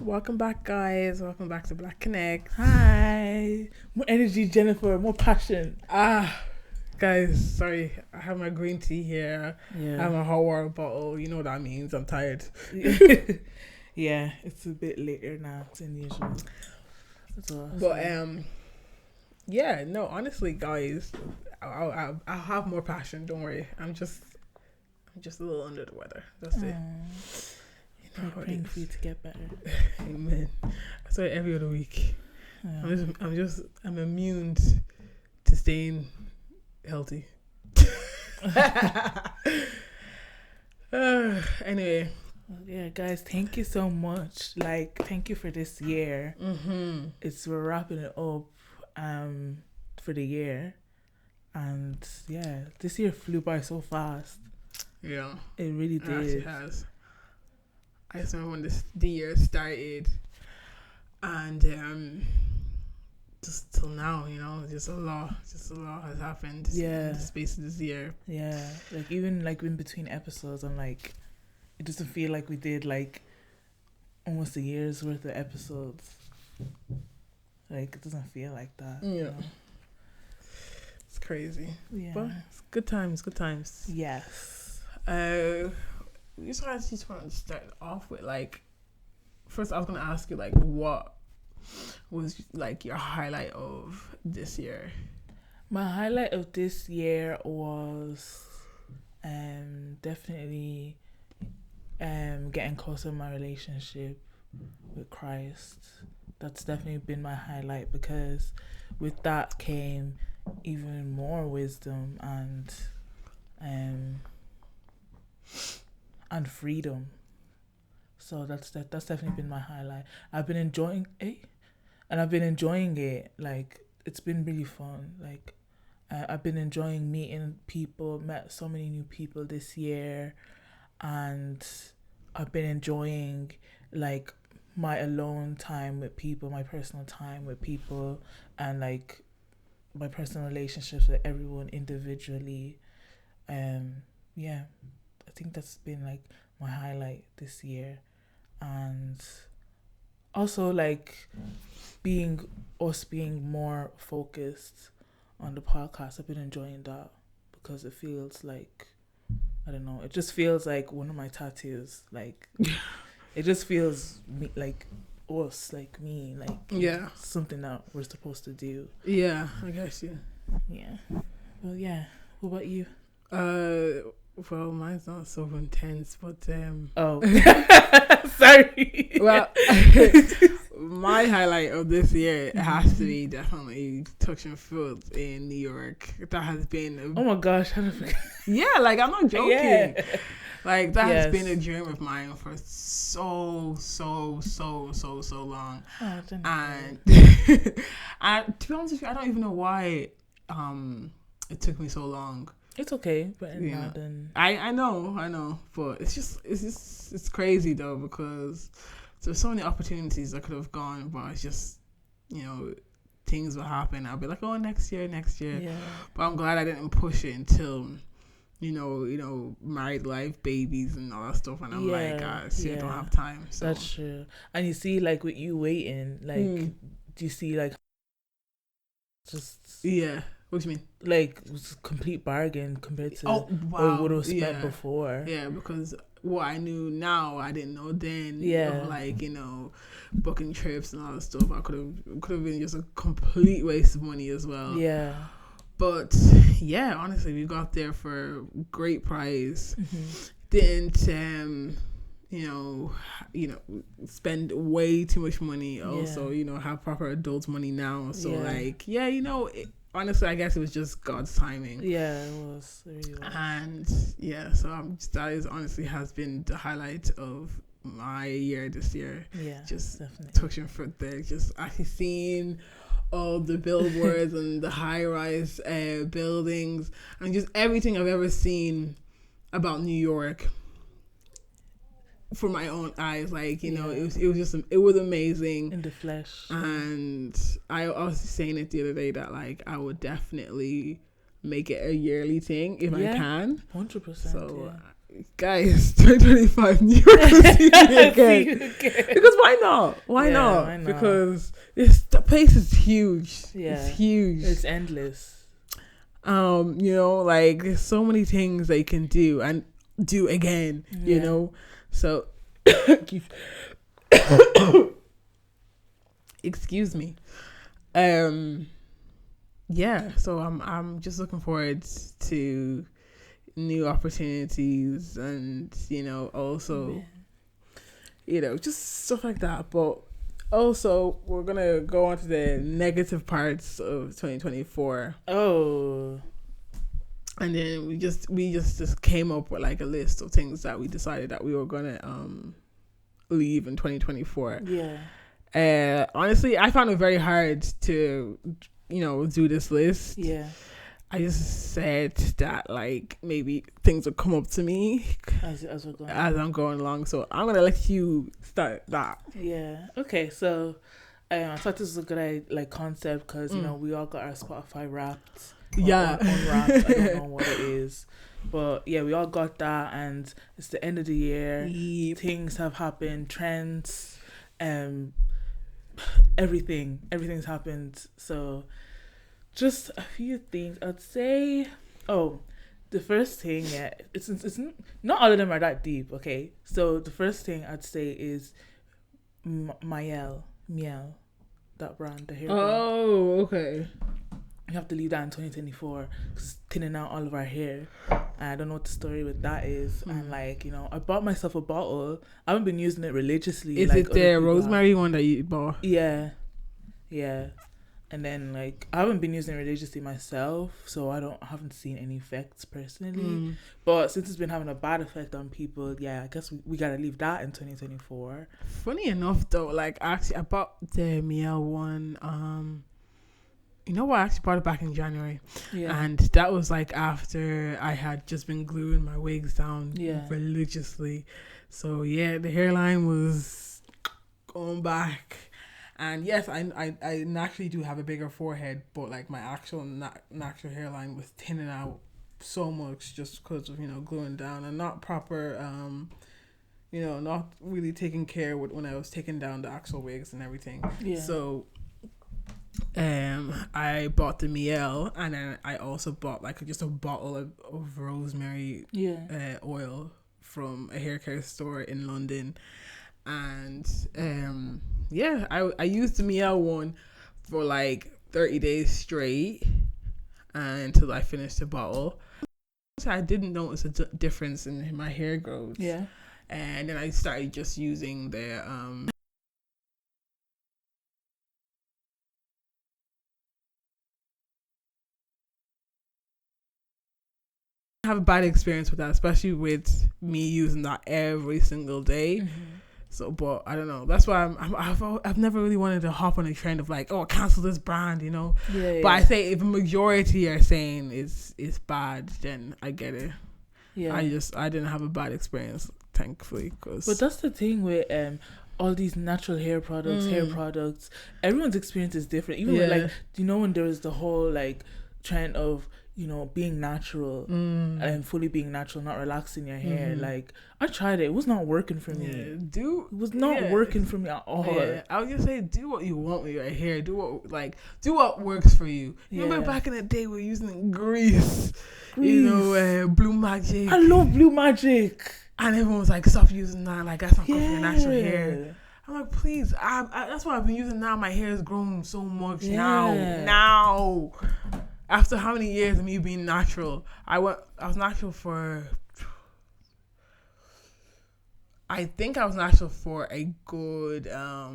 Welcome back, guys. Welcome back to Black Connect. Hi. More energy, Jennifer. More passion. Guys, sorry. I have my green tea here. I have my hot water bottle. You know what that means. I'm tired. Yeah, it's a bit later now than usual. Yeah, no, honestly, guys, I'll have more passion. Don't worry. I'm just a little under the weather. That's it. You know, praying for you to get better. Amen. I say it every other week. Yeah. I'm immune to staying healthy. Anyway. Yeah, guys, thank you so much. Thank you for this year. We're wrapping it up for the year. And yeah, this year flew by so fast. Yeah. It really did. It actually has. I just remember when the year started, and just till now, just a lot has happened. Yeah. In the space of this year. Yeah, even in between episodes, I'm it doesn't feel like we did almost a year's worth of episodes. It doesn't feel like that. Yeah. You know? It's crazy. Yeah. But it's good times. Yes. We just want to start off with first I was gonna ask you what was your highlight of this year? My highlight of this year was definitely getting closer in my relationship with Christ. That's definitely been my highlight, because with that came even more wisdom and freedom. So that's definitely been my highlight. I've been enjoying it. It's been really fun. I've been enjoying meeting people, met so many new people this year, and I've been enjoying my alone time with people, my personal time with people, and my personal relationships with everyone individually. Yeah, I think that's been my highlight this year. And also being more focused on the podcast. I've been enjoying that, because it feels I don't know, it just feels like one of my tattoos. It just feels us, me, yeah, something that we're supposed to do. Yeah, I guess. Yeah. Well, yeah. What about you? Well, mine's not so intense, but oh, sorry. Well, my highlight of this year has to be definitely touching foot in New York. That has been oh my gosh, I don't forget. Yeah, I'm not joking. Yeah. That has been a dream of mine for so long. Oh, and to be honest with you, I don't even know why it took me so long. It's okay, but I know, but it's crazy though, because there's so many opportunities I could have gone, but it's just things will happen. I'll be like, oh, next year. Yeah. But I'm glad I didn't push it until married life, babies, and all that stuff. And I'm I don't have time. So. That's true. And you see, with you waiting, do you see just What do you mean? It was a complete bargain compared to what we would have spent before. Yeah, because what I knew now, I didn't know then. Yeah. Of, booking trips and all that stuff. I could have been just a complete waste of money as well. Yeah. But yeah, honestly, we got there for great price. Mm-hmm. Didn't spend way too much money. Also, have proper adult money now. So honestly, I guess it was just God's timing. Yeah, it was. It really was. And yeah, so that is honestly has been the highlight of my year this year. Yeah, just definitely touching fruit there. Just actually seeing all the billboards and the high-rise buildings and just everything I've ever seen about New York for my own eyes. It was amazing in the flesh. And I was saying it the other day that I would definitely make it a yearly thing if I can. 100%. So guys, 2025, New York will see me again. Because why not? Why not? Because the place is huge. Yeah, it's huge. It's endless. Like there's so many things that you can do and do again. So excuse me. So I'm just looking forward to new opportunities and also just stuff like that. But also we're gonna go on to the negative parts of 2024. Oh, and then we just came up with like a list of things that we decided that we were gonna leave in 2024. Honestly, I found it very hard to do this list. I just said that like maybe things will come up to me as I'm going along. So I'm gonna let you start that. Okay. So I thought this was a good concept because we all got our Spotify Wrapped. Unwrapped. I don't know what it is, but we all got that, and it's the end of the year. Things have happened, trends, everything's happened. So just a few things I'd say. The first thing, it's not all of them are that deep. Okay, so the first thing I'd say is Miel, that brand, the hair brand. Okay. We have to leave that in 2024 because it's thinning out all of our hair. And I don't know what the story with that is. And I bought myself a bottle. I haven't been using it religiously. Is it the rosemary one that you bought? Yeah. And then I haven't been using it religiously myself, so I haven't seen any effects personally. But since it's been having a bad effect on people, I guess we gotta leave that in 2024. Funny enough though, actually I bought the Miel one. I actually bought it back in January. And that was after I had just been gluing my wigs down religiously. So the hairline was going back. And yes, I naturally do have a bigger forehead, but my actual natural hairline was thinning out so much just because of gluing down and not proper not really taking care when I was taking down the actual wigs and everything. So I bought the Miel, and then I also bought just a bottle of rosemary oil from a hair care store in London. And I used the Miel one for 30 days straight until I finished the bottle. So I didn't notice a difference in my hair growth. And then I started just using the have a bad experience with that, especially with me using that every single day. So, but I don't know. That's why I've never really wanted to hop on a trend of cancel this brand, But I say if a majority are saying it's bad, then I get it. I didn't have a bad experience, thankfully. But that's the thing with all these natural hair products, everyone's experience is different. Even with when there was the whole trend of being natural and fully being natural, not relaxing your hair. I tried it was not working for me. It was not working for me at all. I was gonna say, do what you want with your hair. Do what works for you. Remember back in the day we were using grease. Blue Magic. I love Blue Magic, and everyone was stop using that, that's not good for your natural hair. I'm please, that's what I've been using now. My hair has grown so much now. After how many years of me being natural? I was natural for, I think I was natural for a good, I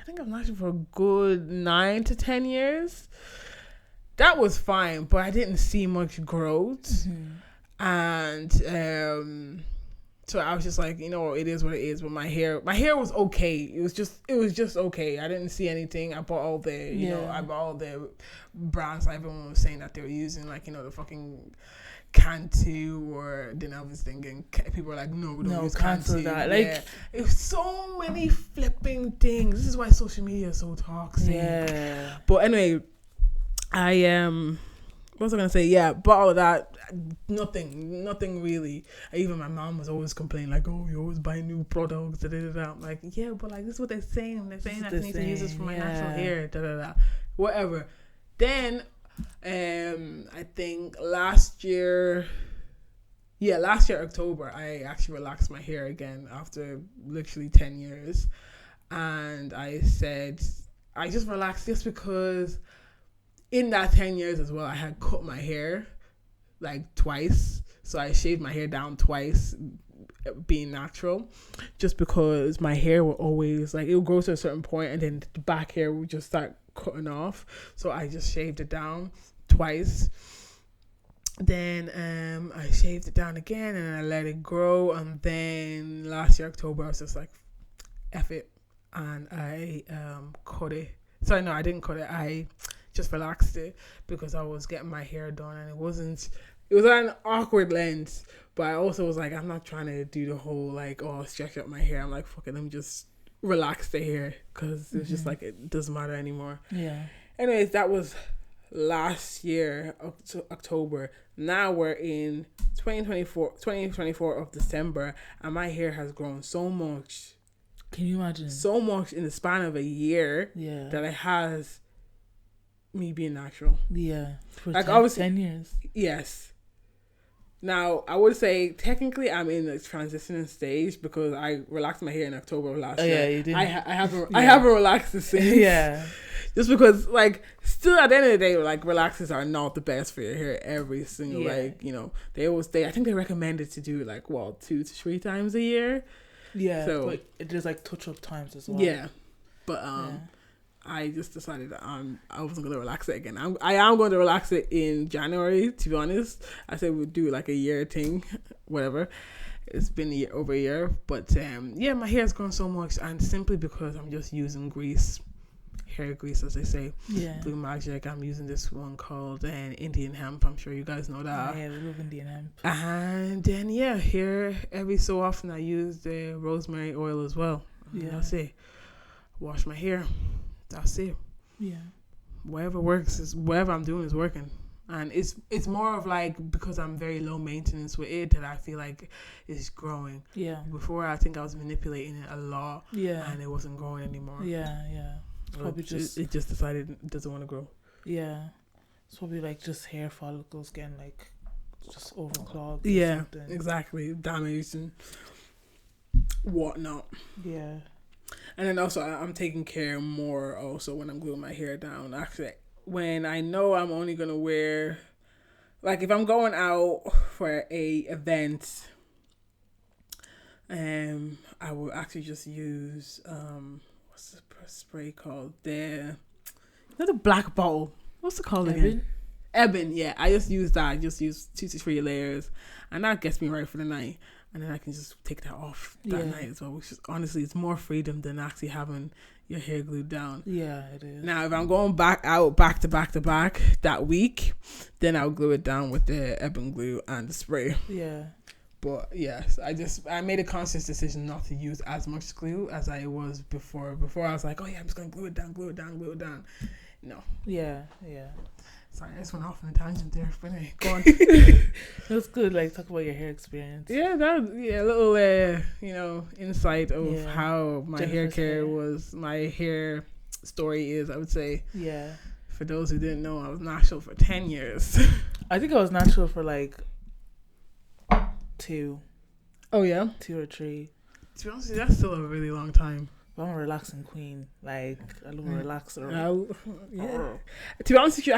think I was natural for a good 9 to 10 years. That was fine, but I didn't see much growth. And, so I was just it is what it is. But my hair was okay. It was just okay. I didn't see anything. I bought all the, I bought all the brands everyone was saying that they were using, the fucking Cantu, or then I was thinking people were no, we don't use cancel Cantu. That. It was so many flipping things. This is why social media is so toxic. Yeah. But anyway, I What was I gonna say? Yeah, but all of that, nothing really. Even my mom was always complaining like, "Oh, you always buy new products." Da, da, da, da. I'm like, yeah, but like this is what they're saying. They're saying I need to use this for my natural hair. Da da da. Whatever. Then, I think last year October, I actually relaxed my hair again after literally 10 years, and I said I just relaxed just because. In that 10 years as well, I had cut my hair like twice. So I shaved my hair down twice, being natural, just because my hair will always, like, it would grow to a certain point and then the back hair would just start cutting off. So I just shaved it down twice. Then I shaved it down again and I let it grow. And then last year, October, I was just like, F it. And I cut it. Sorry, no, I didn't cut it. I just relaxed it because I was getting my hair done and it was an awkward length, but I also was like, I'm not trying to do the whole like, oh, stretch up my hair. I'm like, fuck it, let me just relax the hair because it's just like, it doesn't matter anymore. Yeah. Anyways, that was last year, October. Now we're in 2024 of December, and my hair has grown so much. Can you imagine? So much in the span of a year. Yeah. That it has me being natural. Yeah. For like 10 years. Yes. Now, I would say technically I'm in the transitioning stage because I relaxed my hair in October of last year. Yeah, you did. I haven't relaxed it since. Yeah. Just because, like, still at the end of the day, like, relaxers are not the best for your hair every single, like, you know, I think they recommend it to do, like, 2 to 3 times a year. Yeah. So, but it is, like, touch-up times as well. Yeah. But, I just decided that I wasn't going to relax it again. I am going to relax it in January, to be honest. I said we'd do like a year thing, whatever. It's been over a year. But yeah, my hair has grown so much, and simply because I'm just using grease, hair grease as they say. Yeah. Blue Magic. I'm using this one called Indian hemp. I'm sure you guys know that. Yeah, we love Indian hemp. And then yeah, here every so often I use the rosemary oil as well. Yeah. That's it. Wash my hair. That's it. Yeah. Whatever works is whatever I'm doing is working, and it's more of like because I'm very low maintenance with it that I feel like it's growing. Yeah. Before I think I was manipulating it a lot. Yeah. And it wasn't growing anymore. Yeah. Yeah. Probably it just decided it doesn't want to grow. Yeah. It's probably like just hair follicles getting like just overclogged. Yeah. Exactly. Damaged and whatnot. Yeah. And then also, I'm taking care more also when I'm gluing my hair down. Actually, when I know I'm only going to wear, like if I'm going out for a event, I will actually just use, what's the spray called? The black bottle. What's it called again? Ebon, yeah. I just use that. I just use 2 to 3 layers. And that gets me right for the night. And then I can just take that off that night as well, which is honestly, it's more freedom than actually having your hair glued down. Yeah, it is. Now, if I'm going back to back that week, then I'll glue it down with the Ebon glue and the spray. Yeah. But yes, I made a conscious decision not to use as much glue as I was before. Before I was like, oh yeah, I'm just going to glue it down. No. Yeah, yeah. Sorry, I just went off on a tangent there. But anyway, go on. That's good. Like, talk about your hair experience. Yeah, a little, insight of how my hair care was. My hair story is, I would say. Yeah. For those who didn't know, I was natural for 10 years. I think I was natural for like 2. Oh yeah, 2 or 3. To be honest, that's still a really long time. I'm a relaxing queen. Like, I love a relaxer. Yeah. To be honest with you,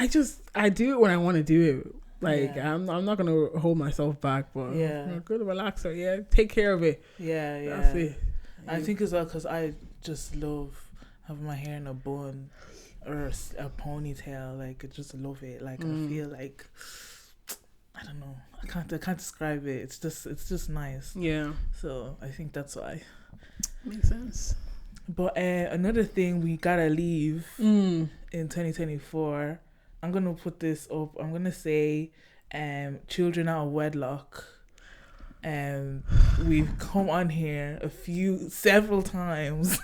I do it when I want to do it. Like, I'm not going to hold myself back, but I'm a good relaxer. Yeah, take care of it. Yeah, yeah. That's it. I think as well because I just love having my hair in a bun or a ponytail. Like, I just love it. Like, I feel like, I don't know. I can't describe it. It's just nice. Yeah. So, I think that's why. Makes sense. But another thing we gotta leave in 2024, I'm gonna put this up. I'm gonna say, children out of wedlock. We've come on here several times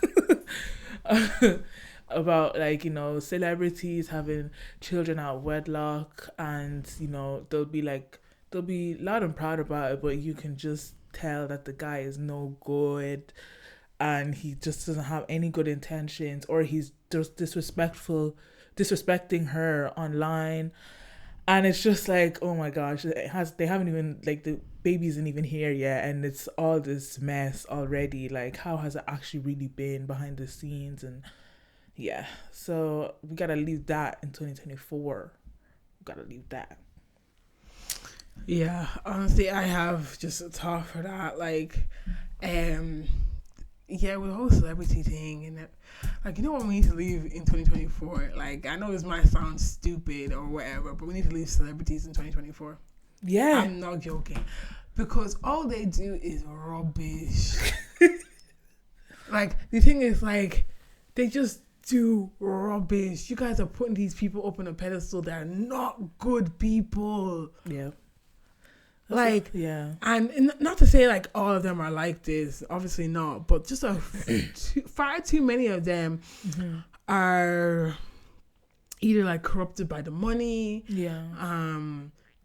about like, you know, celebrities having children out of wedlock, and you know, they'll be loud and proud about it, but you can just tell that the guy is no good, and he just doesn't have any good intentions, or he's just disrespecting her online. And it's just like, oh my gosh, they haven't even, like, the baby isn't even here yet, and it's all this mess already. Like, how has it actually really been behind the scenes? And yeah, so we gotta leave that in 2024. We gotta leave that. Yeah, honestly, I have just a thought for that. Like, yeah, with the whole celebrity thing, and like, you know what we need to leave in 2024? Like, I know this might sound stupid or whatever, but we need to leave celebrities in 2024. Yeah. I'm not joking. Because all they do is rubbish. Like, the thing is, like, they just do rubbish. You guys are putting these people up on a pedestal that are not good people. Yeah. Like, yeah. And not to say like all of them are like this, obviously not, but just far too many of them are either like corrupted by the money. Yeah.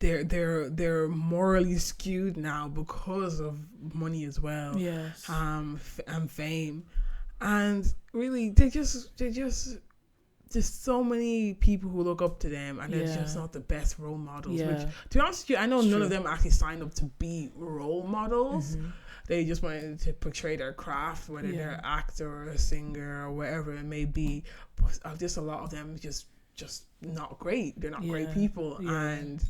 They're morally skewed now because of money as well. Yes. And fame, and really they just there's so many people who look up to them, and they're just not the best role models. Which, to be honest with you, I know none of them actually signed up to be role models. They just wanted to portray their craft, whether they're an actor or a singer or whatever it may be. But just a lot of them just not great. They're not great people, and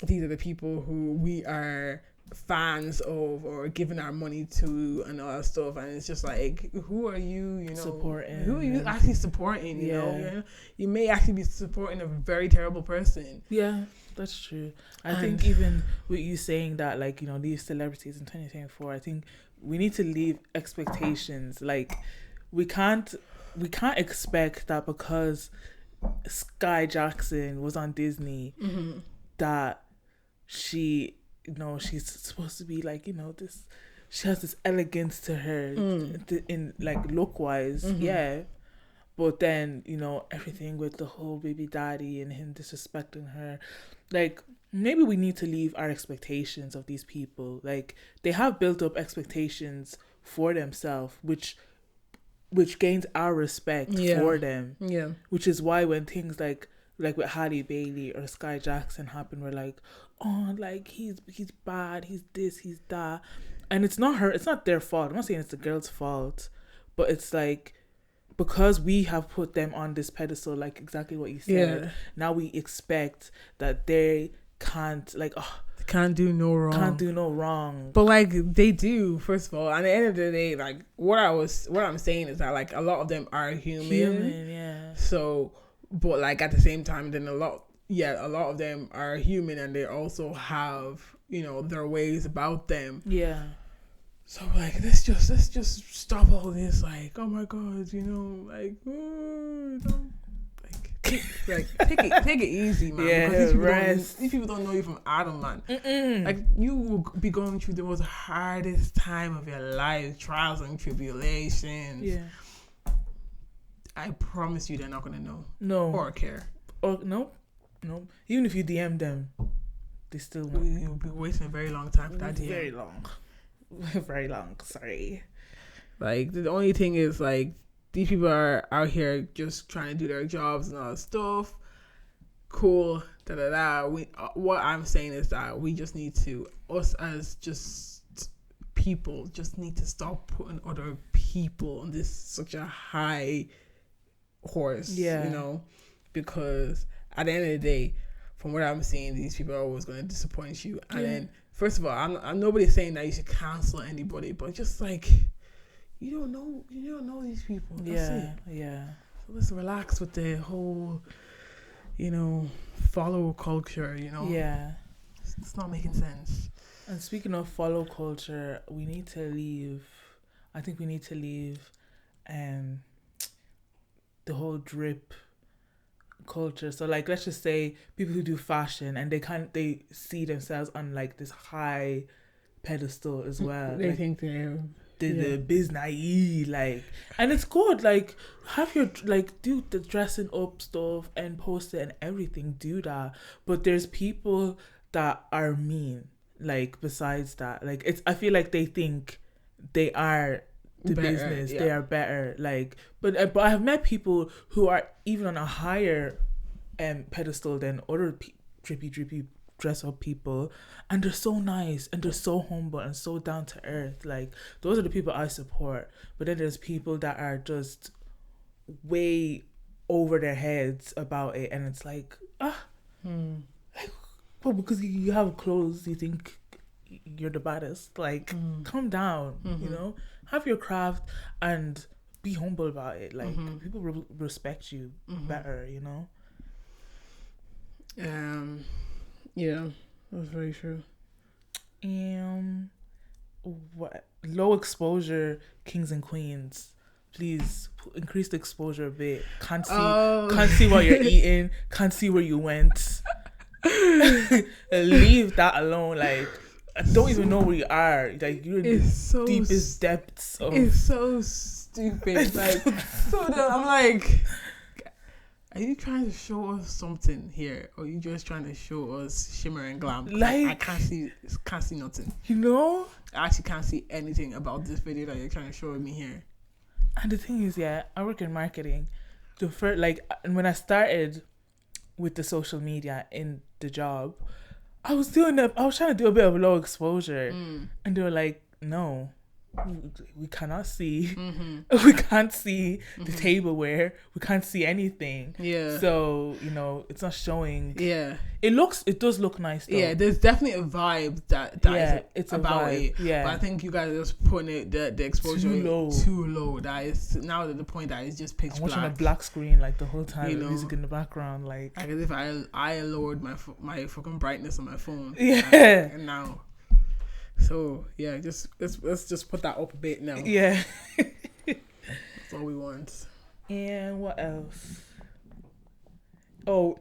these are the people who we are fans of or giving our money to and all that stuff. And it's just like, who are you supporting? Who are you actually supporting? You know, you may actually be supporting a very terrible person. Yeah, that's true. I think even with you saying that, like, you know, these celebrities in 2024, I think we need to leave expectations. Like, we can't expect that because Sky Jackson was on Disney that she's supposed to be like, you know, this, she has this elegance to her in like look wise, but then, you know, everything with the whole baby daddy and him disrespecting her, like, maybe we need to leave our expectations of these people. Like, they have built up expectations for themselves, which gains our respect for them. Yeah. Which is why when things like with Halle Bailey or Sky Jackson happen, we're like, oh, like, he's bad, he's this, he's that. And it's not their fault. I'm not saying it's the girl's fault, but it's like, because we have put them on this pedestal, like exactly what you said, now we expect that they can't, like, can't do no wrong. But like, they do, first of all. At the end of the day, like, what I'm saying is that, like, a lot of them are human. So, but like, at the same time, then a lot of them are human, and they also have, you know, their ways about them. Yeah. So like, let's just stop all this, like, oh my god, you know, like, don't, take it easy, man. Yeah, because these people don't know you from Adam, man. Like, you will be going through the most hardest time of your life, trials and tribulations. Yeah. I promise you, they're not gonna know. No. Or care. Or no. Even if you DM them, they still won't. You'll be waiting a very long time for that DM. Very long. Very long. Sorry. Like, the only thing is, like, these people are out here just trying to do their jobs and all that stuff. Cool. What I'm saying is that we just need to, us as just people, just need to stop putting other people on this such a high horse. Yeah. You know, because at the end of the day, from what I'm seeing, these people are always going to disappoint you. And then, first of all, I'm nobody's saying that you should cancel anybody, but just like, you don't know these people. That's it. Yeah. So let's relax with the whole, you know, follow culture, you know. Yeah. It's not making sense. And speaking of follow culture, we need to leave the whole drip culture. So like, let's just say people who do fashion and they see themselves on like this high pedestal as well. They think they're the biz naive, like, and it's good. Like, have your, like, do the dressing up stuff and post it and everything. Do that, but there's people that are mean. Like, besides that, like, it's, I feel like they think they are the Better, business. They are better. Like, but I have met people who are even on a higher pedestal than other drippy dress up people, and they're so nice and they're so humble and so down to earth. Like, those are the people I support. But then there's people that are just way over their heads about it, and it's like, like, well, because you have clothes, you think you're the baddest. Like, calm down. You know, have your craft and be humble about it. Like, people respect you better, you know. Yeah, that's very true. What low exposure kings and queens? Please increase the exposure a bit. Can't see what you're eating. Can't see where you went. Leave that alone. Like, I don't even know where you are. Like, you're in the deepest depths of. It's so stupid. Like, so dumb. I'm like, are you trying to show us something here, or are you just trying to show us shimmer and glam? Like, I can't see nothing. You know, I actually can't see anything about this video that you're trying to show me here. And the thing is, I work in marketing. And when I started with the social media in the job, I was trying to do a bit of low exposure, and they were like, no. We cannot see. We can't see the tableware. We can't see anything. Yeah. So, you know, it's not showing. Yeah. It does look nice though. Yeah, there's definitely a vibe that it's about it. Yeah. But I think you guys are just putting the exposure too low. That is now to the point that it's just pitch black. I'm watching a black screen like the whole time, with music in the background, like as if I lowered my fucking brightness on my phone. Yeah. And now. So yeah, let's just put that up a bit now. Yeah. That's all we want. And what else? Oh,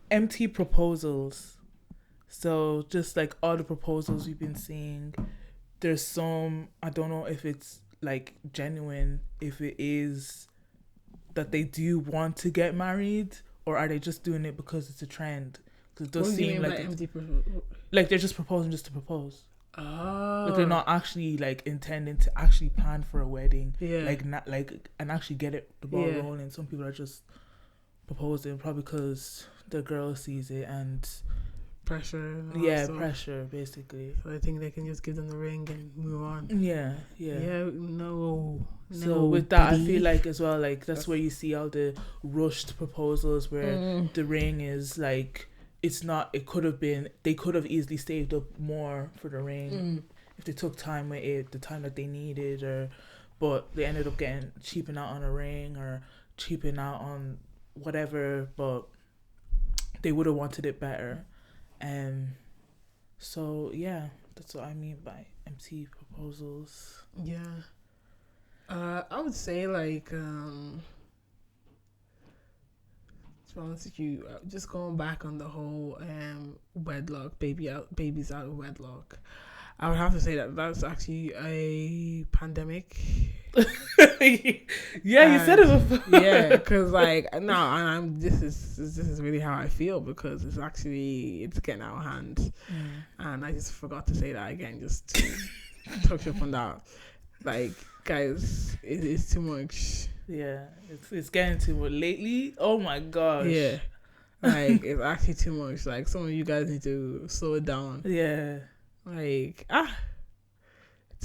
empty proposals. So just like all the proposals we've been seeing, there's some, I don't know if it's like genuine, if it is that they do want to get married, or are they just doing it because it's a trend? Because it does seem like empty like they're just proposing just to propose. Oh. Like, they're not actually like intending to actually plan for a wedding. Yeah. Like, not like, and actually get the ball rolling. Some people are just proposing probably because the girl sees it and pressure. Pressure basically. So I think they can just give them the ring and move on. Yeah. No. So with that, I feel like as well, like that's where you see all the rushed proposals where the ring is like. It's not. It could have been. They could have easily saved up more for the ring if they took time with it, the time that they needed, but they ended up getting cheaping out on a ring or cheaping out on whatever. But they would have wanted it better, so yeah, that's what I mean by empty proposals. Yeah, I would say like. Honest with you, just going back on the whole wedlock, babies out of wedlock, I would have to say that's actually a pandemic. You said it before. Yeah, because like this is really how I feel, because it's getting out of hand, and I just forgot to say that again, just to touch up on that. Like, guys, it's too much. Yeah, it's getting too much lately. Oh my gosh. Yeah, like it's actually too much. Like, some of you guys need to slow it down. Yeah. Like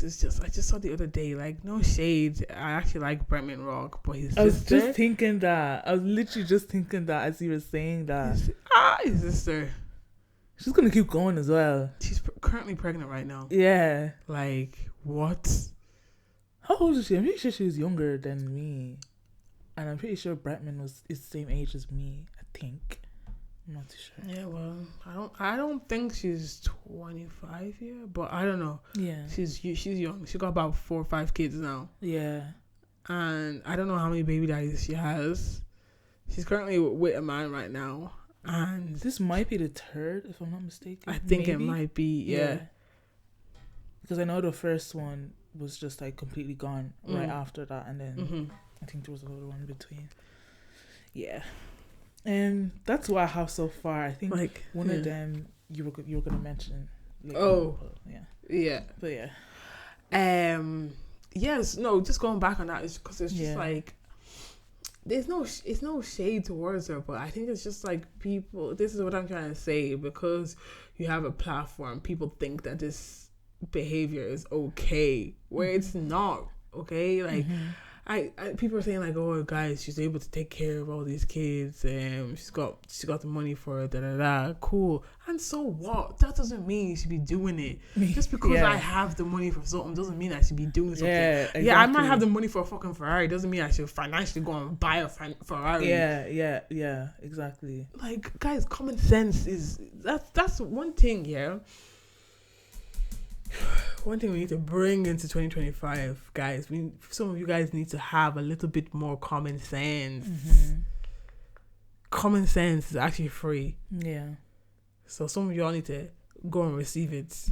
it's just I just saw the other day. Like, no shade. I actually like Bretman Rock, but his sister. I was just thinking that. I was literally just thinking that as you were saying that. His sister. She's gonna keep going as well. She's currently pregnant right now. Yeah. Like, what? How old is she? I'm pretty sure she was younger than me. And I'm pretty sure Bretman is the same age as me, I think. I'm not too sure. Yeah, well, I don't think she's 25 yet, but I don't know. Yeah. She's young. She got about 4 or 5 kids now. Yeah. And I don't know how many baby daddies she has. She's currently with a man right now. And this might be the third, if I'm not mistaken. I think it might be, yeah. Because I know the first one, was just like completely gone right after that, and then I think there was another one in between. Yeah, and that's what I have so far. I think like one of them you were gonna mention. Like, yeah, but yes, no, just going back on that is because it's just like it's no shade towards her, but I think it's just like people. This is what I'm trying to say, because you have a platform, people think that this behavior is okay, where it's not okay. Like I people are saying like, oh guys, she's able to take care of all these kids, she's got the money for it, cool. And so what? That doesn't mean you should be doing it. Just because I have the money for something doesn't mean I should be doing something. Exactly. I might have the money for a fucking Ferrari, doesn't mean I should financially go and buy a Ferrari. Yeah, exactly. Like, guys, common sense is that's one thing. One thing we need to bring into 2025, guys. Some of you guys need to have a little bit more common sense. Common sense is actually free. Yeah. So some of y'all need to go and receive it.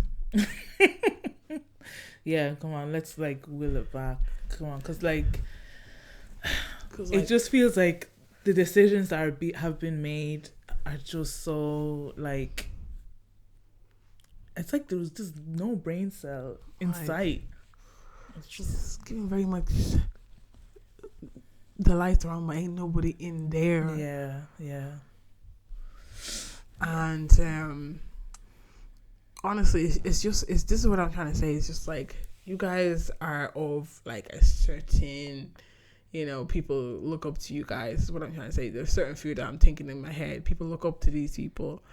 Yeah, come on, let's like will it back. Come on, because like it just feels like the decisions that have been made are just so like. It's like there was just no brain cell in sight. It's just giving very much the lights are on, but ain't nobody in there. Yeah. And honestly, this is what I'm trying to say. It's just like you guys are of like a certain, people look up to you guys. Is what I'm trying to say. There's certain few that I'm thinking in my head. People look up to these people.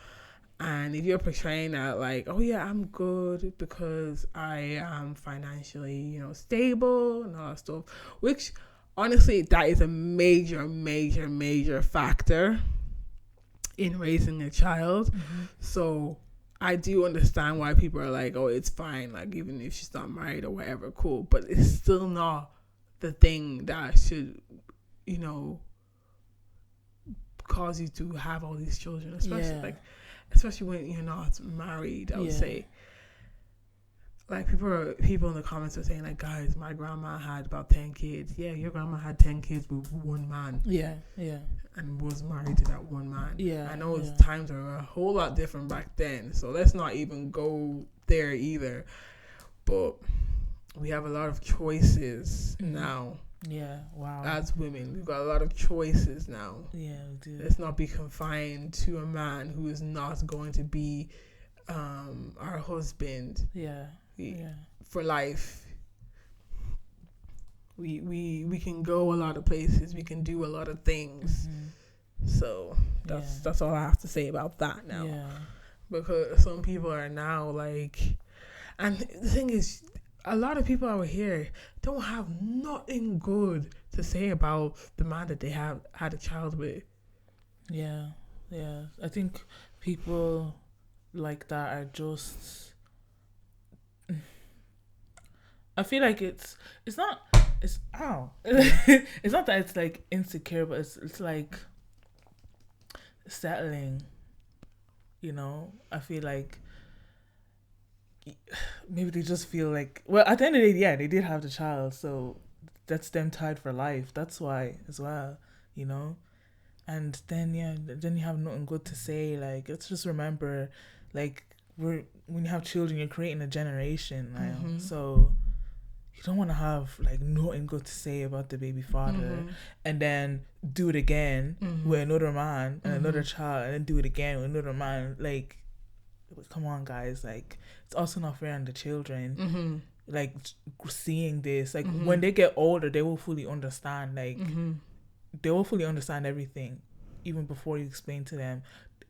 And if you're portraying that like, oh yeah, I'm good because I am financially, stable and all that stuff, which honestly, that is a major, major, major factor in raising a child. So I do understand why people are like, oh, it's fine, like even if she's not married or whatever, cool. But it's still not the thing that should, cause you to have all these children, especially when you're not married. I would say, like people in the comments are saying like, guys, my grandma had about 10 kids. Yeah, your grandma had 10 kids with one man. Yeah. And was married to that one man. Yeah. I know times are a whole lot different back then, so let's not even go there either. But we have a lot of choices now. Yeah, wow. As women, we've got a lot of choices now. Yeah, we do. Let's not be confined to a man who is not going to be our husband. Yeah. For life. We can go a lot of places. We can do a lot of things. So that's all I have to say about that now. Yeah. Because some people are now like, and the thing is, a lot of people out here don't have nothing good to say about the man that they have had a child with. Yeah. I think people like that are just. I feel like it's not it's not that it's like insecure, but it's like settling. I feel like. Maybe they just feel like, well, at the end of the day, they did have the child, so that's them tied for life. That's why as well, and then you have nothing good to say. Like, let's just remember, like, when you have children, you're creating a generation, so you don't want to have like nothing good to say about the baby father, and then do it again with another man and another child, and then do it again with another man. Like, come on, guys, like, it's also not fair on the children. Like, seeing this, like, when they get older, they will fully understand. Like, they will fully understand everything, even before you explain to them.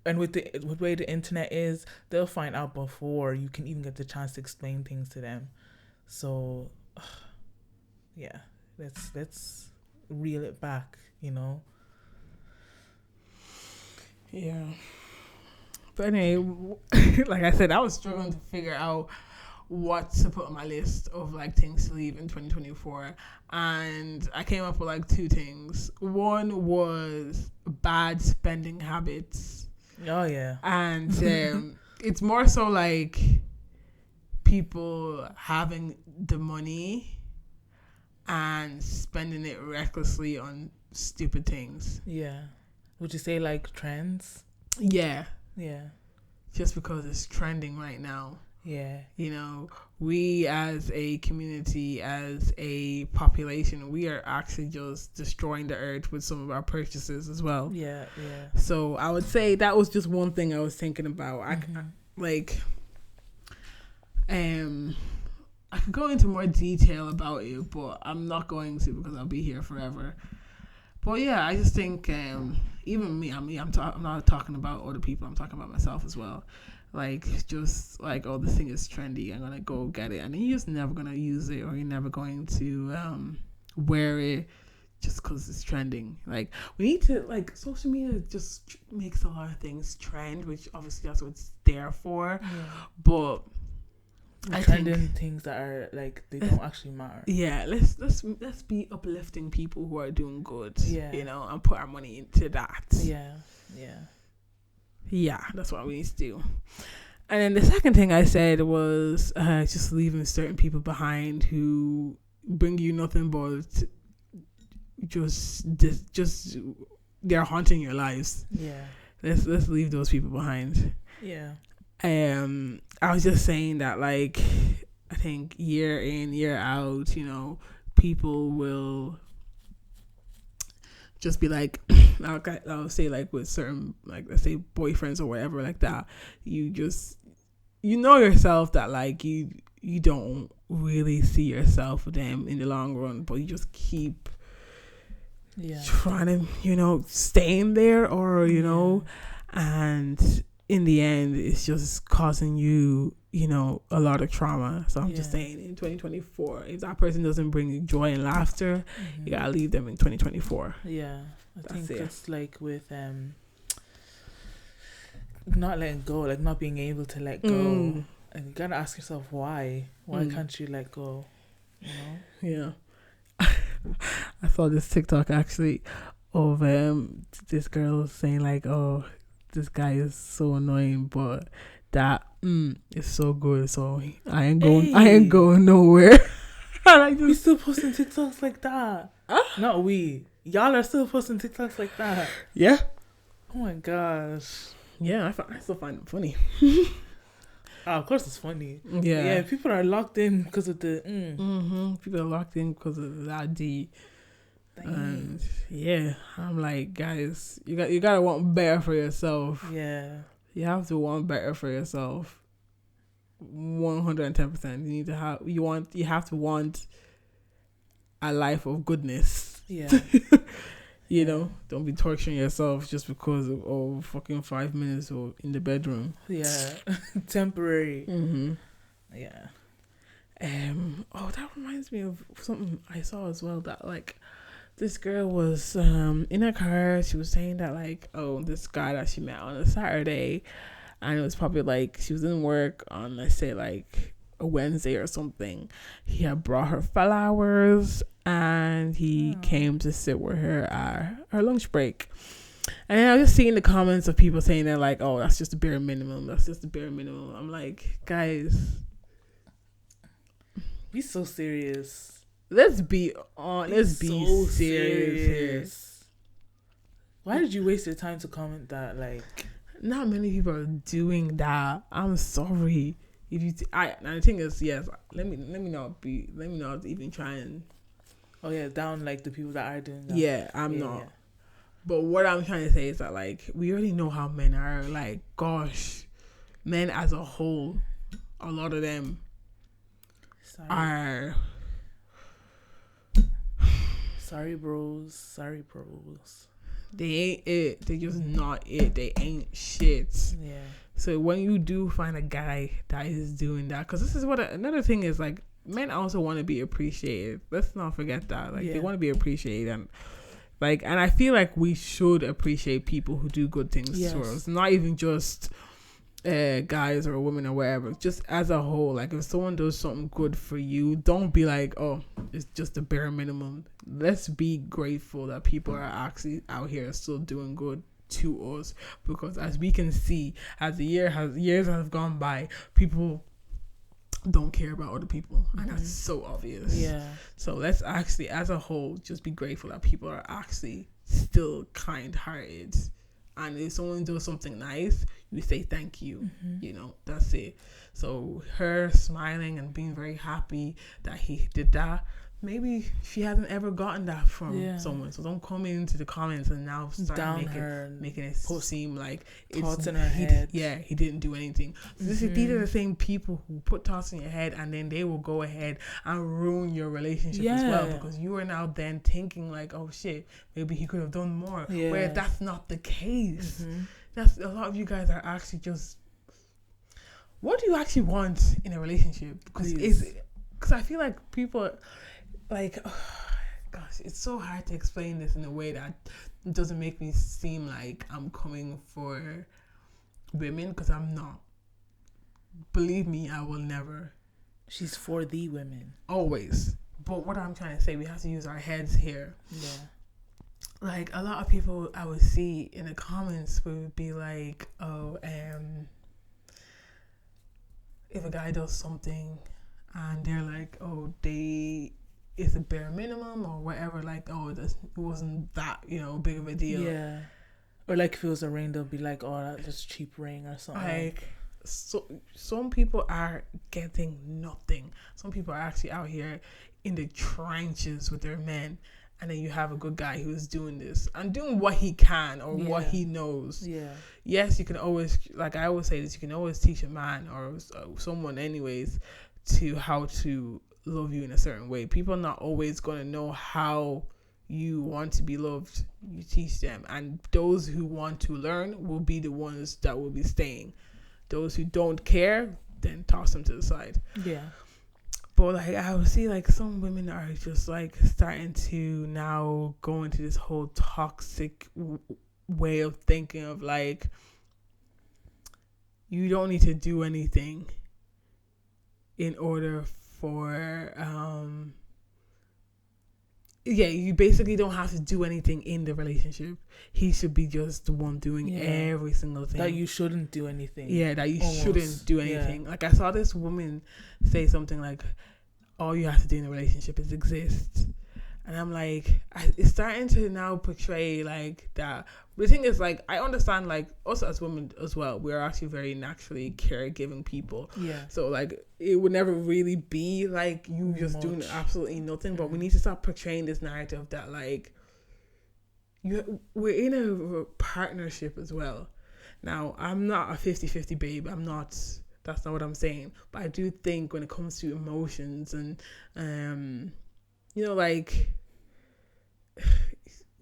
And with the way the internet is, they'll find out before you can even get the chance to explain things to them. So, yeah, let's reel it back. Yeah. But anyway, like I said, I was struggling to figure out what to put on my list of like things to leave in 2024, and I came up with like two things. One was bad spending habits. Oh yeah. And it's more so like people having the money and spending it recklessly on stupid things. Yeah. Would you say like trends? Yeah. Yeah. Just because it's trending right now. Yeah. You know, we as a community, as a population, we are actually just destroying the earth with some of our purchases as well. Yeah, yeah. So I would say that was just one thing I was thinking about. I could go into more detail about it, but I'm not going to because I'll be here forever. But yeah, I just think even me, I'm not talking about other people. I'm talking about myself as well. Like, just like, oh, this thing is trendy, I'm gonna go get it, and then you're just never gonna use it, or you're never going to wear it just because it's trending. Like, we need to, like, social media just makes a lot of things trend, which obviously that's what it's there for. Yeah. But I trending things that are like they don't actually matter. Yeah, let's be uplifting people who are doing good. Yeah, you know, and put our money into that. Yeah, that's what we need to do. And then the second thing I said was just leaving certain people behind who bring you nothing but just they're haunting your lives. Yeah, let's leave those people behind. Yeah. I was just saying that, like, I think year in, year out, you know, people will just be like, I'll say, like, with certain, like, let's say boyfriends or whatever like that, you know yourself that, like, you don't really see yourself with them in the long run, but you just keep trying to, you know, staying there, or, you know, and in the end, it's just causing you, you know, a lot of trauma. So I'm just saying, in 2024, if that person doesn't bring you joy and laughter, you gotta leave them in 2024. Yeah, I think it's like with not letting go, like not being able to let go. And you gotta ask yourself why. Why can't you let go? You know? Yeah. I saw this TikTok actually of this girl saying, like, oh, this guy is so annoying, but that is so good, so I ain't going nowhere. We still posting TikToks like that. Not we. Y'all are still posting TikToks like that. Yeah. Oh my gosh. Yeah, I still find it funny. Of course it's funny. Yeah, people are locked in because of the people are locked in because of that D. And yeah, I'm like, guys, you gotta want better for yourself. Yeah, you have to want better for yourself. 110%. You have to want a life of goodness. Yeah. You know, don't be torturing yourself just because of fucking 5 minutes or in the bedroom. Yeah. Temporary. Yeah. Oh, that reminds me of something I saw as well, that, like, this girl was in her car. She was saying that, like, oh, this guy that she met on a Saturday, and it was probably like she was in work on, let's say, like a Wednesday or something. He had brought her flowers, and he came to sit with her at her lunch break. And then I was just seeing the comments of people saying that, like, oh, that's just the bare minimum. That's just the bare minimum. I'm like, guys, be so serious. Let's be so serious. Why did you waste your time to comment that? Like, not many people are doing that. I'm sorry. If you, and the thing is, yes. Let me not even try and. Oh yeah, down like the people that are doing that. Yeah, I'm not. Yeah. But what I'm trying to say is that, like, we already know how men are. Like, gosh, men as a whole, a lot of them are. Sorry, bros. They ain't it. They just not it. They ain't shit. Yeah. So when you do find a guy that is doing that, because this is what another thing is, like, men also want to be appreciated. Let's not forget that. Like, they want to be appreciated, and like, and I feel like we should appreciate people who do good things to us. Not even just guys or women or whatever, just as a whole. Like, if someone does something good for you, don't be like, oh, it's just the bare minimum. Let's be grateful that people are actually out here still doing good to us, because as we can see, as the years have gone by, people don't care about other people, and that's so obvious. Yeah. So let's actually, as a whole, just be grateful that people are actually still kind-hearted, and if someone does something nice, you say thank you. You know, that's it. So her smiling and being very happy that he did that, maybe she hasn't ever gotten that from someone. So don't come into the comments and now start making it seem like thoughts in her head. Yeah, he didn't do anything. So these are the same people who put thoughts in your head, and then they will go ahead and ruin your relationship as well, because you are now then thinking like, oh shit, maybe he could have done more. Yeah. Where that's not the case. That's a lot of you guys are actually just, what do you actually want in a relationship? Because I feel like people, like, gosh, it's so hard to explain this in a way that doesn't make me seem like I'm coming for women, because I'm not. Believe me, I will never. She's for the women. Always. But what I'm trying to say, we have to use our heads here. Yeah. Like, a lot of people I would see in the comments would be like, oh, if a guy does something and they're like, oh, it's a bare minimum or whatever, like, oh, it wasn't that, big of a deal. Yeah. Or like if it was a ring, they'll be like, oh, that's a cheap ring or something. Like, so some people are getting nothing. Some people are actually out here in the trenches with their men. And then you have a good guy who's doing this and doing what he can or what he knows. Yeah. Yes, you can always, like I always say this, you can always teach a man or someone anyways to how to love you in a certain way. People are not always going to know how you want to be loved. You teach them. And those who want to learn will be the ones that will be staying. Those who don't care, then toss them to the side. Yeah. But like I would see like some women are just like starting to now go into this whole toxic way of thinking of like, you don't need to do anything in order for you basically don't have to do anything in the relationship. He should be just the one doing every single thing. That you shouldn't do anything. Yeah, that you shouldn't do anything. Yeah. Like I saw this woman say something like, all you have to do in a relationship is exist. And I'm like, it's starting to now portray like that. But the thing is, like, I understand, like, us as women as well, we're actually very naturally caregiving people. Yeah. So, like, it would never really be, like, you just doing absolutely nothing. But we need to stop portraying this narrative that, like, we're in a partnership as well. Now, I'm not a 50-50 babe. That's not what I'm saying. But I do think when it comes to emotions and, like...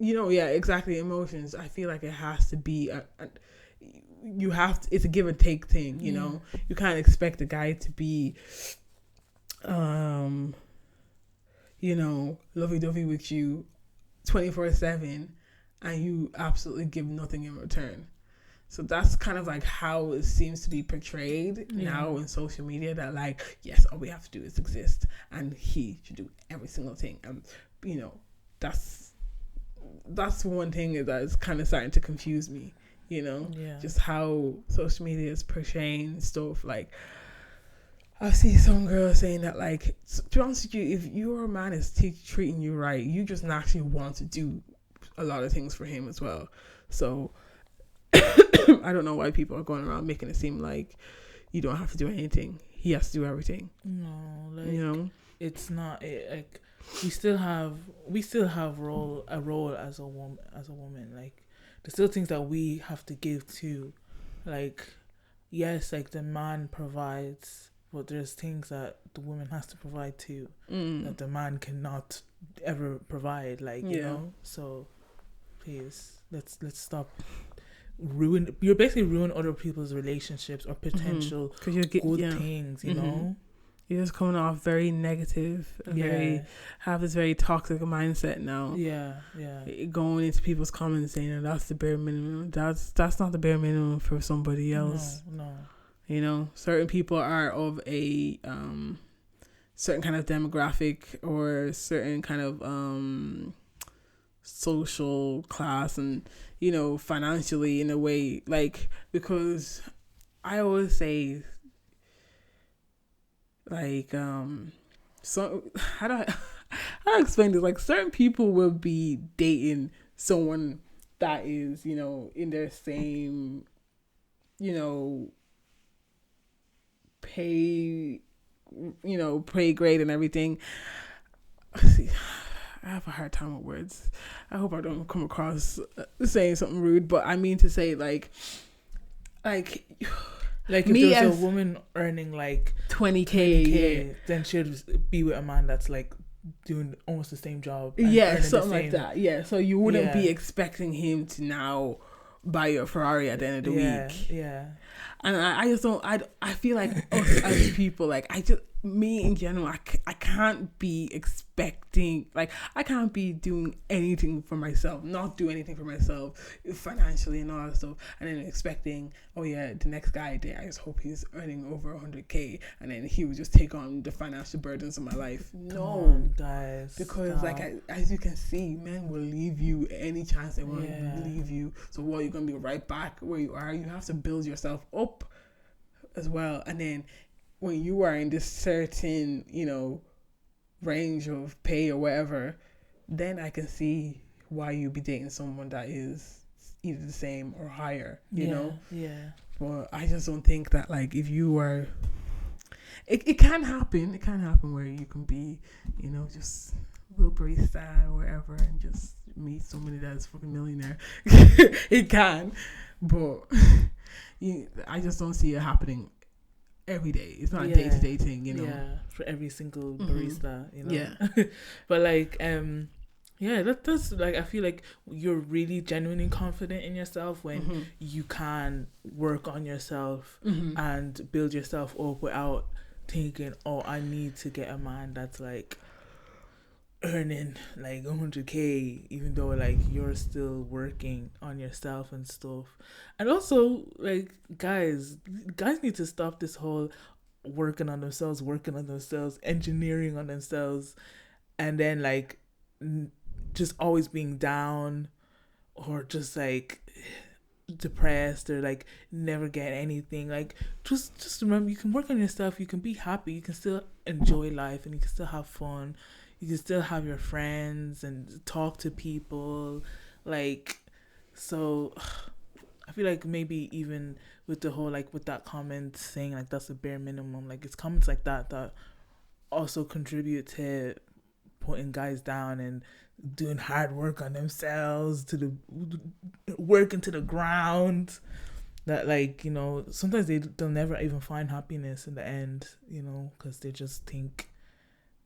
exactly, emotions. I feel like it has to be it's a give and take thing, you know. You can't expect a guy to be lovey-dovey with you 24/7 and you absolutely give nothing in return. So that's kind of like how it seems to be portrayed now in social media, that like, yes, all we have to do is exist and he should do every single thing. And that's one thing that is kind of starting to confuse me, just how social media is portraying stuff. Like, I see some girls saying that, like, to be honest with you, if your man is treating you right, you just naturally want to do a lot of things for him as well. So I don't know why people are going around making it seem like you don't have to do anything. He has to do everything. No, like, it's not like... We still have a role as a woman. Like, there's still things that we have to give to. Like, yes, like the man provides, but there's things that the woman has to provide too, that the man cannot ever provide. Like, you know. So, please, let's stop. You're basically ruining other people's relationships or potential good things. You know. You're just coming off very negative and have this very toxic mindset now. Yeah. Going into people's comments saying that's the bare minimum. That's not the bare minimum for somebody else. No. Certain people are of a certain kind of demographic or certain kind of social class and, financially in a way. Like, because I always say, Like so how do I explain this? Like certain people will be dating someone that is, in their same, you know, pay pay grade and everything. See, I have a hard time with words. I hope I don't come across saying something rude, but I mean to say like Like if me there's a as woman earning like 20K, 20K, yeah. then she'd be with a man that's like doing almost the same job. And Yeah, earning something the like same. that. Yeah, so you wouldn't be Yeah. expecting him to now buy your Ferrari at the end of the Yeah, week. yeah. And I just don't, I feel like us as people, like me in general, I can't be expecting, like I can't be doing anything for myself, not do anything for myself financially and all that stuff, and then expecting, oh yeah, the next guy there, I just hope he's earning over 100K, and then he would just take on the financial burdens of my life. Come No, on, guys. because stop. as you can see, men will leave you any chance they want Yeah. to leave you. So what, you're gonna be right back where you are. You have to build yourself up as well. And then when you are in this certain, range of pay or whatever, then I can see why you'd be dating someone that is either the same or higher, you know? Yeah. But I just don't think that, like, if you are, it can happen. It can happen where you can be, just a little barista or whatever and just meet somebody that's fucking millionaire. It can. But I just don't see it happening every day. It's not a day-to-day thing, Yeah, for every single Mhm. barista, Yeah. But like, yeah, that's like, I feel like you're really genuinely confident in yourself when Mhm. you can work on yourself Mhm. and build yourself up without thinking, oh, I need to get a man that's like earning like 100K, even though like you're still working on yourself and stuff. And also, like, guys need to stop this whole working on themselves, engineering on themselves, and then like just always being down or just like depressed or like never get anything. Like just remember, you can work on yourself, you can be happy, you can still enjoy life, and you can still have fun, you can still have your friends and talk to people. Like, so I feel like maybe even with the whole, like, with that comment saying like that's the bare minimum, like it's comments like that also contribute to putting guys down and doing hard work on themselves, to the working to the ground, that, like, sometimes they'll never even find happiness in the end, because they just think,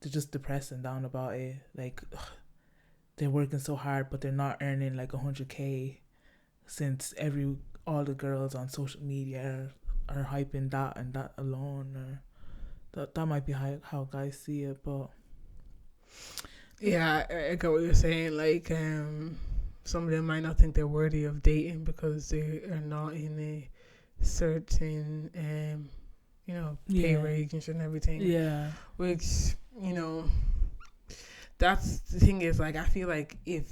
they're just depressed and down about it. Like, they're working so hard but they're not earning like 100K, since all the girls on social media are hyping that and that alone, or that might be how guys see it. But Yeah, I get what you're saying. Like, some of them might not think they're worthy of dating because they are not in a certain, pay range and everything. yeah, Which, that's the thing is, like, I feel like if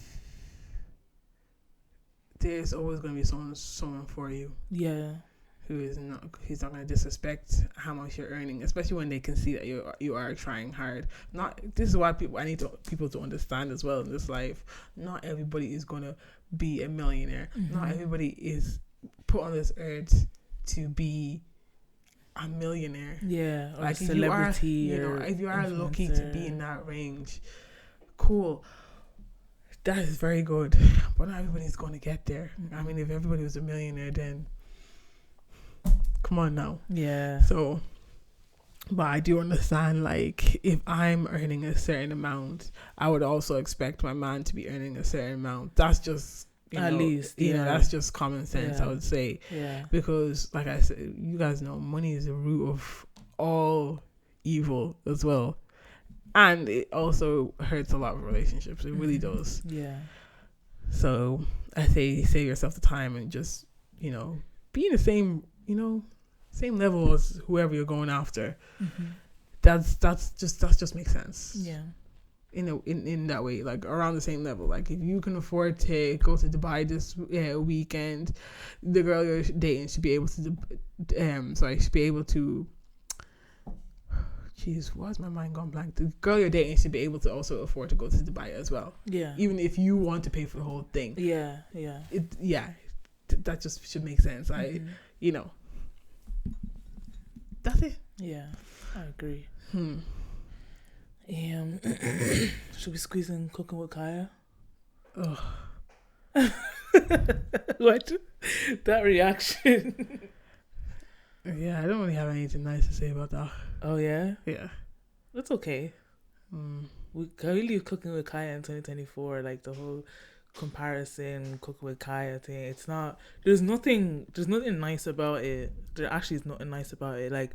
there's always going to be someone for you yeah, who's not going to disrespect how much you're earning, especially when they can see that you are trying hard. This is why I need people to understand as well in this life. Not everybody is going to be a millionaire. Mm-hmm. Not everybody is put on this earth to be a millionaire. Yeah, or like, celebrity, if you are lucky to influencer. be in that range, cool. That is very good, but not everybody's going to get there. I mean, if everybody was a millionaire, then come on now. Yeah. So, but I do understand, like, if I'm earning a certain amount, I would also expect my man to be earning a certain amount. That's just, At least, yeah. that's just common sense, Yeah. I would say. Yeah. Because, like I said, you guys know, money is the root of all evil as well. And it also hurts a lot of relationships. It really does. Yeah. So I say save yourself the time and just, be in the same, same level as whoever you're going after. Mm-hmm. That just makes sense. Yeah. In that way, like around the same level. Like if you can afford to go to Dubai this weekend, the girl you're dating should be able to Jeez, why's my mind gone blank? The girl you're dating should be able to also afford to go to Dubai as well. Yeah. Even if you want to pay for the whole thing. Yeah. That just should make sense. That's it. Yeah, I agree. Should we squeeze in Cooking with Kaya? Ugh. What? That reaction. Yeah, I don't really have anything nice to say about that. Oh, yeah? Yeah. That's okay. We leave Cooking with Kaya in 2024, like the whole comparison Cooking with Kaya thing. It's not, there's nothing nice about it. There actually is nothing nice about it. Like,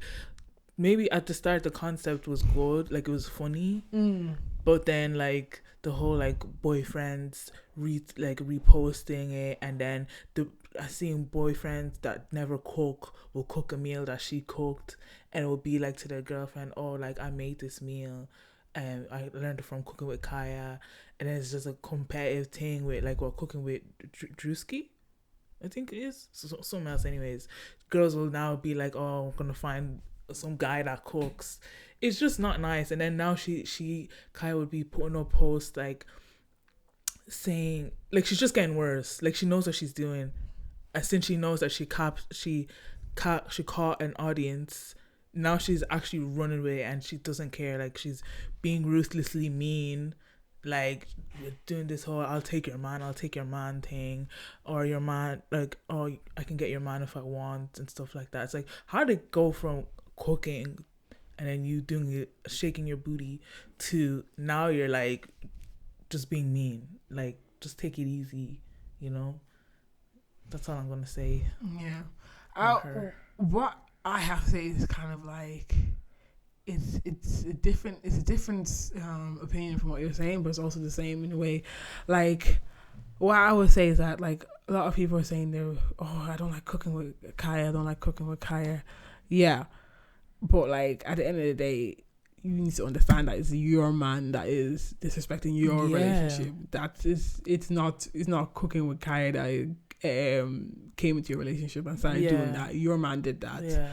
maybe at the start the concept was good, like it was funny, but then like the whole like boyfriends reposting it, and then I seen boyfriends that never cook will cook a meal that she cooked, and it will be like to their girlfriend, oh, like I made this meal and I learned it from Cooking with Kaya, and then it's just a competitive thing with like we're cooking with Drewski, I think it is, something else. Anyways, girls will now be like, oh, we're gonna find some guy that cooks. It's just not nice. And then now Kaya would be putting up posts like saying, like, she's just getting worse. Like, she knows what she's doing, and since she knows that she caught an audience, now she's actually running away and she doesn't care. Like, she's being ruthlessly mean, like doing this whole I'll take your man thing, or your man, like, oh, I can get your man if I want, and stuff like that. It's like, how did it go from cooking and then you doing it, shaking your booty, to now you're like just being mean? Like, just take it easy, that's all I'm gonna say. What I have to say is kind of like it's a different opinion from what you're saying, but it's also the same in a way. Like, what I would say is that, like, a lot of people are saying I don't like cooking with Kaya. Yeah, but like at the end of the day, you need to understand that it's your man that is disrespecting your relationship. It's not cooking with Kaya that came into your relationship and started doing that. Your man did that. Yeah.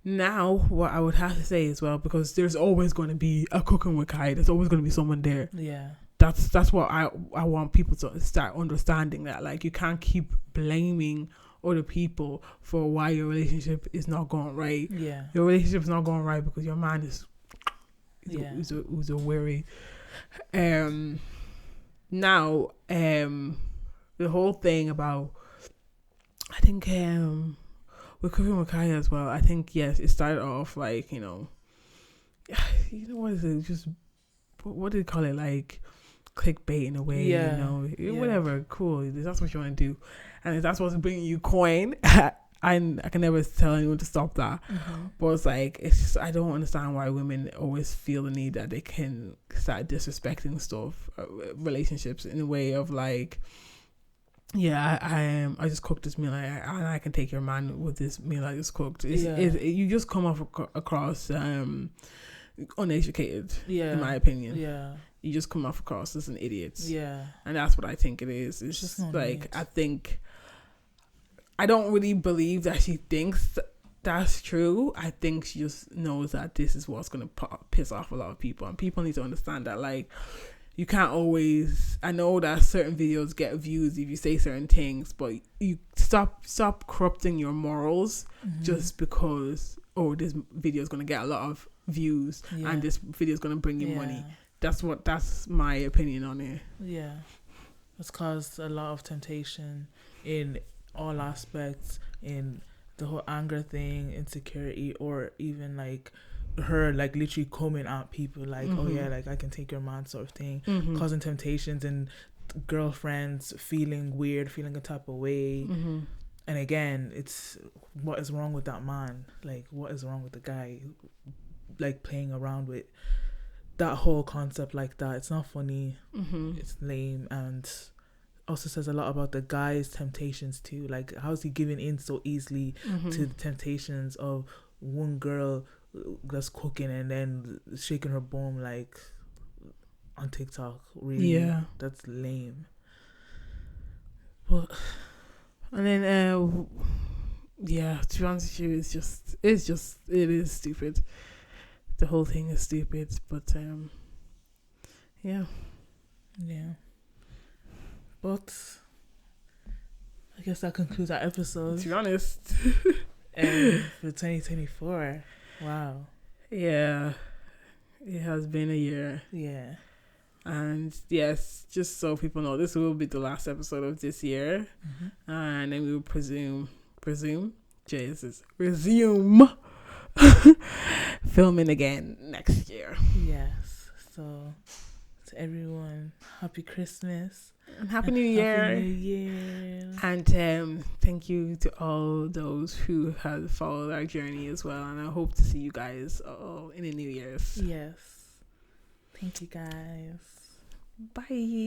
Now, what I would have to say as well, because there's always going to be a Cooking with Kai. There's always going to be someone there. Yeah. That's what I want people to start understanding, that like you can't keep blaming other people for why your relationship is not going right. Yeah. Your relationship is not going right because your man is a weary. Now, the whole thing about, I think with Cooking with Kaya as well, I think, yes, it started off like, what is it? Just, what do you call it? Like clickbait in a way, whatever. Cool. If that's what you want to do, and if that's what's bringing you coin, I can never tell anyone to stop that. But it's like, it's just, I don't understand why women always feel the need that they can start disrespecting stuff, relationships, in a way of like, I just cooked this meal, and I can take your man with this meal I just cooked. You just come across uneducated, in my opinion. Yeah. You just come across as an idiot. Yeah. And that's what I think it is. It's just like, I don't really believe that she thinks that's true. I think she just knows that this is what's going to piss off a lot of people. And people need to understand that, like, you can't always, I know that certain videos get views if you say certain things, but you stop corrupting your morals just because, this video is going to get a lot of views and this video is going to bring you money. That's my opinion on it. Yeah. It's caused a lot of temptation in all aspects, in the whole anger thing, insecurity, or even like her like literally coming at people like, oh yeah, like I can take your man, sort of thing, causing temptations and girlfriends feeling weird, feeling a type of way. And again, it's, what is wrong with that man? Like, what is wrong with the guy like playing around with that whole concept like that? It's not funny. It's lame, and also says a lot about the guy's temptations too. Like, how's he giving in so easily to the temptations of one girl that's cooking and then shaking her bum like on TikTok? Really, that's lame. But and then to be honest with you, it is stupid. the whole thing is stupid. But yeah. Yeah. But I guess that concludes our episode. To be honest. For 2024. Wow. Yeah. It has been a year. Yeah. And yes, just so people know, this will be the last episode of this year. Mm-hmm. And then we will resume filming again next year. Yes. So to everyone, happy Christmas. And Happy New Year. Happy New Year. And thank you to all those who have followed our journey as well. And I hope to see you guys all in the New Year's. Yes. Thank you guys. Bye.